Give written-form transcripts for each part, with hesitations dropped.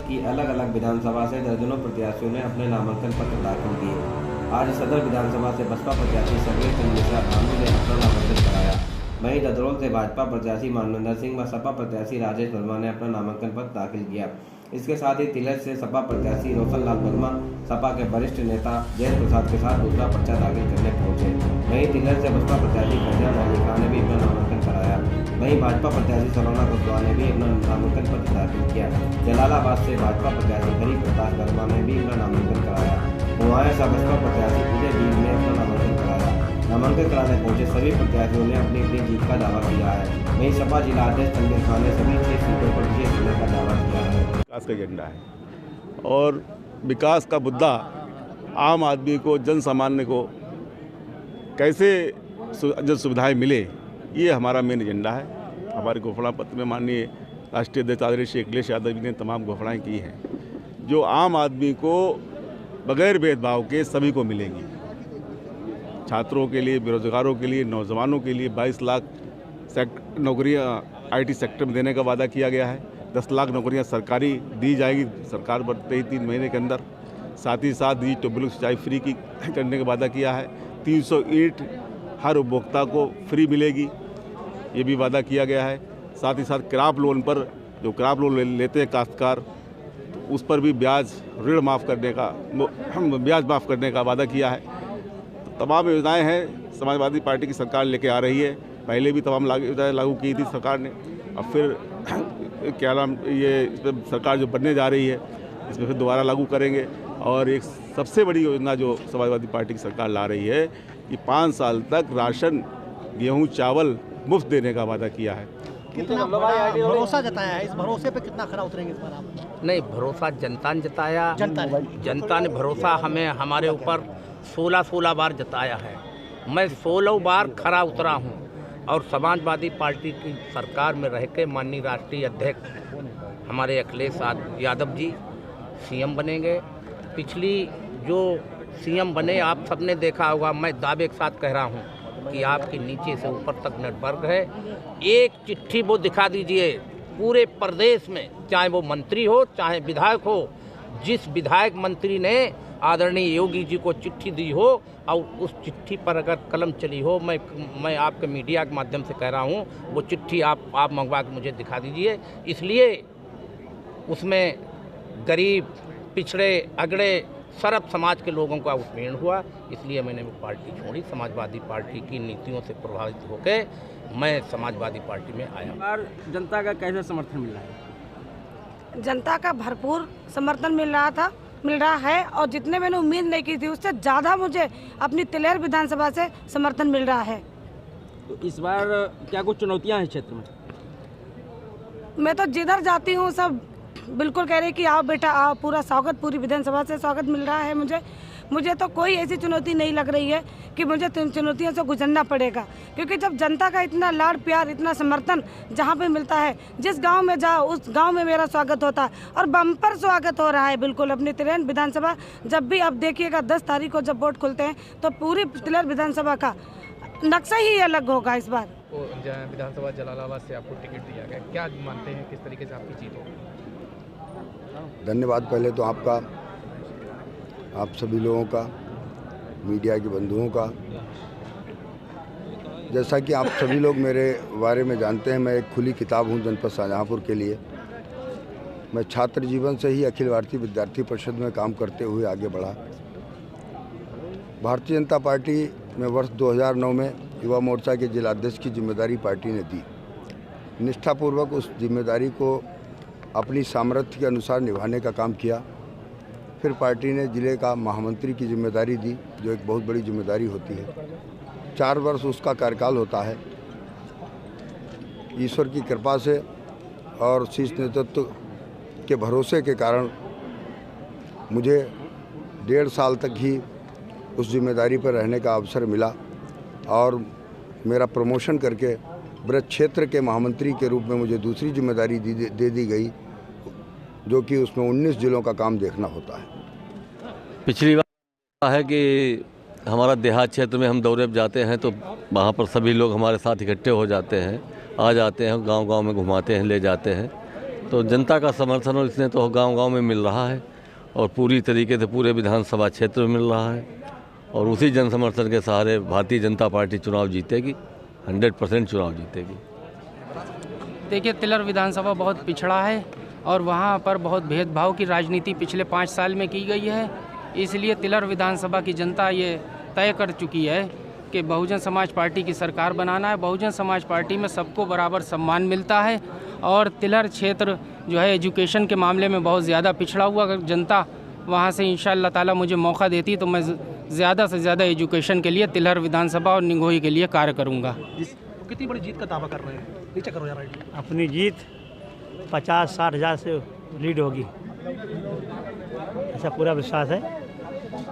की अलग अलग विधानसभा से दर्जनों प्रत्याशियों ने अपने नामांकन पत्र दाखिल किए। आज सदर विधानसभा से बसपा प्रत्याशी सर्वे चंद मिश्रा भानु ने अपना नामांकन कराया। वहीं ददरोल से भाजपा प्रत्याशी मानवेंद्र सिंह व सपा प्रत्याशी राजेश वर्मा ने अपना नामांकन पत्र दाखिल किया। इसके साथ ही तिलक से सपा प्रत्याशी रोशन लाल वर्मा सपा के वरिष्ठ नेता जयंत प्रसाद के साथ दूसरा पर्चा दाखिल करने पहुंचे। वहीं तिलक से बसपा प्रत्याशी फैजान अली खान ने भी अपना नामांकन कराया। वहीं भाजपा प्रत्याशी सलोना कुशवाहा ने भी अपना नामांकन पत्र दाखिल किया। जलालाबाद से भाजपा प्रत्याशी हरि प्रकाश वर्मा ने भी अपना नामांकन कराया। वहीं से बसपा प्रत्याशी विजय जी ने अपना नामांकन कराया। नामांकन कराने पहुंचे सभी प्रत्याशियों ने अपनी अपनी जीत का दावा किया है। वहीं सपा जिला अध्यक्ष चंदेल खान ने सभी 6 सीटों पर विजय करने का दावा किया है। विकास का एजेंडा है और विकास का मुद्दा आम आदमी को, जन सामान्य को कैसे जन सुविधाएं मिले, ये हमारा मेन एजेंडा है। हमारे घोषणा पत्र में माननीय राष्ट्रीय अध्यक्ष आदरणीय श्री अखिलेश यादव जी ने तमाम घोषणाएं की हैं जो आम आदमी को बगैर भेदभाव के सभी को मिलेंगी। छात्रों के लिए, बेरोजगारों के लिए, नौजवानों के लिए 22 लाख नौकरियां IT सेक्टर में देने का वादा किया गया है। 10 लाख नौकरियां सरकारी दी जाएगी सरकार बढ़ते ही 3 महीने के अंदर। साथ ही साथ ट्यूबवेल सिंचाई फ्री की करने का वादा किया है। 300 ईंट हर उपभोक्ता को फ्री मिलेगी, ये भी वादा किया गया है। साथ ही साथ क्रॉप लोन पर, जो क्रॉप लोन लेते हैं काश्तकार, तो उस पर भी ऋण माफ़ करने का, ब्याज माफ़ करने का वादा किया है। तो तमाम योजनाएं हैं समाजवादी पार्टी की सरकार लेके आ रही है। पहले भी तमाम योजनाएं लागू की थी सरकार ने, अब फिर क्या नाम ये सरकार जो बनने जा रही है इसमें फिर दोबारा लागू करेंगे। और एक सबसे बड़ी योजना जो समाजवादी पार्टी की सरकार ला रही है कि 5 साल तक राशन, गेहूं, चावल मुफ्त देने का वादा किया है। कितना भरोसा जताया है, इस भरोसे पे कितना खरा उतरेंगे इस बार आप? नहीं, भरोसा जनता ने जताया। जनता ने भरोसा हमें हमारे ऊपर 16 बार जताया है। मैं 16 बार खरा उतरा हूँ और समाजवादी पार्टी की सरकार में रह के माननीय राष्ट्रीय अध्यक्ष हमारे अखिलेश यादव जी CM बनेंगे। पिछली जो CM बने आप सबने देखा होगा, मैं दावे के साथ कह रहा हूँ कि आपके नीचे से ऊपर तक नेटवर्क है। एक चिट्ठी वो दिखा दीजिए पूरे प्रदेश में, चाहे वो मंत्री हो चाहे विधायक हो, जिस विधायक मंत्री ने आदरणीय योगी जी को चिट्ठी दी हो और उस चिट्ठी पर अगर कलम चली हो, मैं आपके मीडिया के माध्यम से कह रहा हूँ, वो चिट्ठी आप मंगवा के मुझे दिखा दीजिए। इसलिए उसमें गरीब, पिछड़े, अगड़े सर्व समाज के लोगों का उत्पीड़न हुआ। इसलिए मैंने वो पार्टी छोड़ी। समाजवादी पार्टी की नीतियों से प्रभावित होकर मैं समाजवादी पार्टी में आया। और जनता का कैसा समर्थन मिल रहा है? जनता का भरपूर समर्थन मिल रहा है और जितने मैंने उम्मीद नहीं की थी उससे ज़्यादा मुझे अपनी तिलेर विधानसभा से समर्थन मिल रहा है। तो इस बार क्या कुछ चुनौतियां हैं क्षेत्र में? मैं तो जिधर जाती हूँ सब बिल्कुल कह रहे कि आओ बेटा आओ, पूरा स्वागत, पूरी विधानसभा से स्वागत मिल रहा है मुझे तो कोई ऐसी चुनौती नहीं लग रही है कि मुझे चुनौतियों से गुजरना पड़ेगा, क्योंकि जब जनता का इतना लाड़ प्यार, इतना समर्थन जहाँ पे मिलता है, जिस गांव में जाओ उस गांव में मेरा स्वागत होता है और बम्पर स्वागत हो रहा है बिल्कुल अपनी तिलेर विधानसभा। जब भी आप देखिएगा 10 तारीख को जब वोट खुलते हैं तो पूरी तिलेर विधानसभा का नक्शा ही अलग होगा। इस बार विधानसभा जलालाबाद से आपको टिकट दिया गया, क्या मानते हैं किस तरीके से आपकी जीत होगी? धन्यवाद पहले तो आपका, आप सभी लोगों का, मीडिया के बंधुओं का। जैसा कि आप सभी लोग मेरे बारे में जानते हैं, मैं एक खुली किताब हूं जनपद शाहजहाँपुर के लिए। मैं छात्र जीवन से ही अखिल भारतीय विद्यार्थी परिषद में काम करते हुए आगे बढ़ा। भारतीय जनता पार्टी में वर्ष 2009 में युवा मोर्चा के जिलाध्यक्ष की जिम्मेदारी पार्टी ने दी। निष्ठापूर्वक उस जिम्मेदारी को अपनी सामर्थ्य के अनुसार निभाने का काम किया। फिर पार्टी ने जिले का महामंत्री की जिम्मेदारी दी, जो एक बहुत बड़ी जिम्मेदारी होती है। 4 वर्ष उसका कार्यकाल होता है। ईश्वर की कृपा से और शीर्ष नेतृत्व के भरोसे के कारण मुझे 1.5 साल तक ही उस जिम्मेदारी पर रहने का अवसर मिला और मेरा प्रमोशन करके ब्रज क्षेत्र के महामंत्री के रूप में मुझे दूसरी जिम्मेदारी दे दी गई, जो कि उसमें 19 जिलों का काम देखना होता है। पिछली बार है कि हमारा देहात क्षेत्र में हम दौरे पर जाते हैं तो वहाँ पर सभी लोग हमारे साथ इकट्ठे हो जाते हैं, आ जाते हैं, गांव-गांव में घुमाते हैं, ले जाते हैं। तो जनता का समर्थन और इसने तो गांव-गांव में मिल रहा है और पूरी तरीके से पूरे विधानसभा क्षेत्र में मिल रहा है और उसी जन समर्थन के सहारे भारतीय जनता पार्टी चुनाव जीतेगी, 100% चुनाव जीतेगी। देखिए, तिलर विधानसभा बहुत पिछड़ा है और वहाँ पर बहुत भेदभाव की राजनीति पिछले 5 साल में की गई है। इसलिए तिलर विधानसभा की जनता ये तय कर चुकी है कि बहुजन समाज पार्टी की सरकार बनाना है। बहुजन समाज पार्टी में सबको बराबर सम्मान मिलता है और तिलर क्षेत्र जो है एजुकेशन के मामले में बहुत ज़्यादा पिछड़ा हुआ। अगर जनता वहाँ से इंशाअल्लाह ताला मुझे मौका देती तो मैं ज़्यादा से ज़्यादा एजुकेशन के लिए तिलर विधानसभा और निगोही के लिए कार्य करूँगा। कितनी बड़ी जीत का दावा कर रहे हैं? नीचे करो यार। अपनी जीत 50-60 हज़ार से लीड होगी, ऐसा पूरा विश्वास है।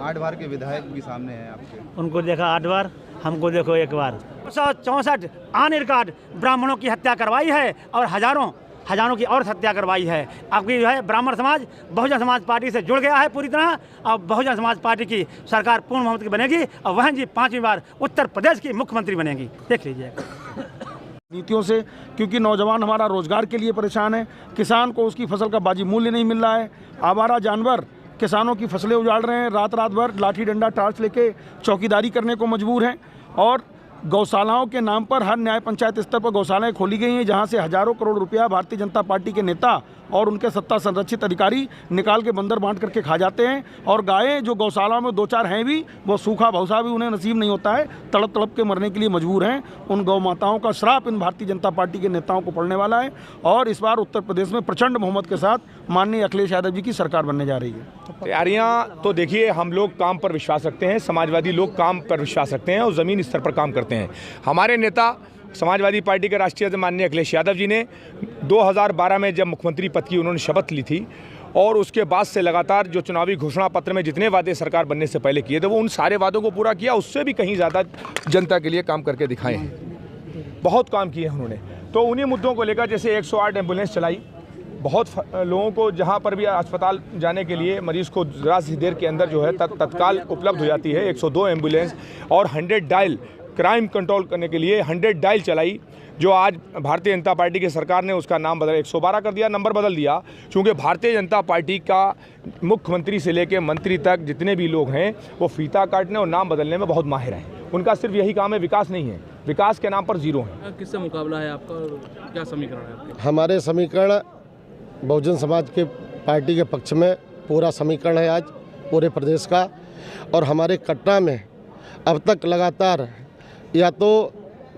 8 बार के विधायक भी सामने हैं आपके, उनको देखा 8 बार, हमको देखो 1 बार। 164 ऑन रिकॉर्ड ब्राह्मणों की हत्या करवाई है और हजारों की और हत्या करवाई है। आपकी जो है ब्राह्मण समाज बहुजन समाज पार्टी से जुड़ गया है पूरी तरह। अब बहुजन समाज पार्टी की सरकार पूर्ण बहुमत की बनेगी और वह जी 5वीं बार उत्तर प्रदेश की मुख्यमंत्री बनेगी, देख लीजिएगा। नीतियों से, क्योंकि नौजवान हमारा रोजगार के लिए परेशान है, किसान को उसकी फसल का बाजी मूल्य नहीं मिल रहा है, आवारा जानवर किसानों की फसलें उजाड़ रहे हैं, रात भर लाठी डंडा टार्च लेके चौकीदारी करने को मजबूर हैं और गौशालाओं के नाम पर हर न्याय पंचायत स्तर पर गौशालाएं खोली गई हैं, जहां से हजारों करोड़ रुपया भारतीय जनता पार्टी के नेता और उनके सत्ता संरक्षित अधिकारी निकाल के बंदर बांट करके खा जाते हैं। और गायें जो गौशालाओं में 2-4 हैं भी, वो सूखा भूसा भी उन्हें नसीब नहीं होता है, तड़प तड़प के मरने के लिए मजबूर हैं। उन गौ माताओं का श्राप इन भारतीय जनता पार्टी के नेताओं को पड़ने वाला है और इस बार उत्तर प्रदेश में प्रचंड बहुमत के साथ माननीय अखिलेश यादव जी की सरकार बनने जा रही है। तैयारियाँ तो देखिए, हम लोग काम पर विश्वास रखते हैं, समाजवादी लोग काम पर विश्वास रखते हैं और ज़मीन स्तर पर काम करते हैं। हमारे नेता समाजवादी पार्टी के राष्ट्रीय अध्यक्ष माननीय अखिलेश यादव जी ने 2012 में जब मुख्यमंत्री पद की उन्होंने शपथ ली थी और उसके बाद से लगातार जो चुनावी घोषणा पत्र में जितने वादे सरकार बनने से पहले किए थे वो उन सारे वादों को पूरा किया, उससे भी कहीं ज़्यादा जनता के लिए काम करके दिखाए हैं। बहुत काम किए हैं उन्होंने। तो उन्हीं मुद्दों को लेकर जैसे 108 एम्बुलेंस चलाई, बहुत लोगों को जहाँ पर भी अस्पताल जाने के लिए मरीज़ को ज़रा सी देर के अंदर जो है तत्काल उपलब्ध हो जाती है। 102 एम्बुलेंस और 100 डायल क्राइम कंट्रोल करने के लिए 100 डायल चलाई, जो आज भारतीय जनता पार्टी की सरकार ने उसका नाम बदल 112 कर दिया, नंबर बदल दिया। क्योंकि भारतीय जनता पार्टी का मुख्यमंत्री से लेकर मंत्री तक जितने भी लोग हैं वो फीता काटने और नाम बदलने में बहुत माहिर हैं। उनका सिर्फ यही काम है, विकास नहीं है, विकास के नाम पर जीरो है। किससे मुकाबला है आपका और क्या समीकरण है आपके? हमारे समीकरण बहुजन समाज के पार्टी के पक्ष में पूरा समीकरण है आज पूरे प्रदेश का। और हमारे कटरा में अब तक लगातार या तो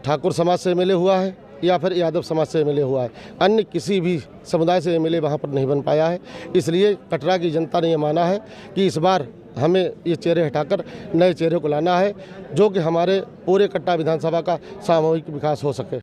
ठाकुर समाज से एमएलए हुआ है या फिर यादव समाज से एमएलए हुआ है, अन्य किसी भी समुदाय से एमएलए वहाँ पर नहीं बन पाया है। इसलिए कटरा की जनता ने ये माना है कि इस बार हमें ये चेहरे हटाकर नए चेहरे को लाना है, जो कि हमारे पूरे कटरा विधानसभा का सामूहिक विकास हो सके।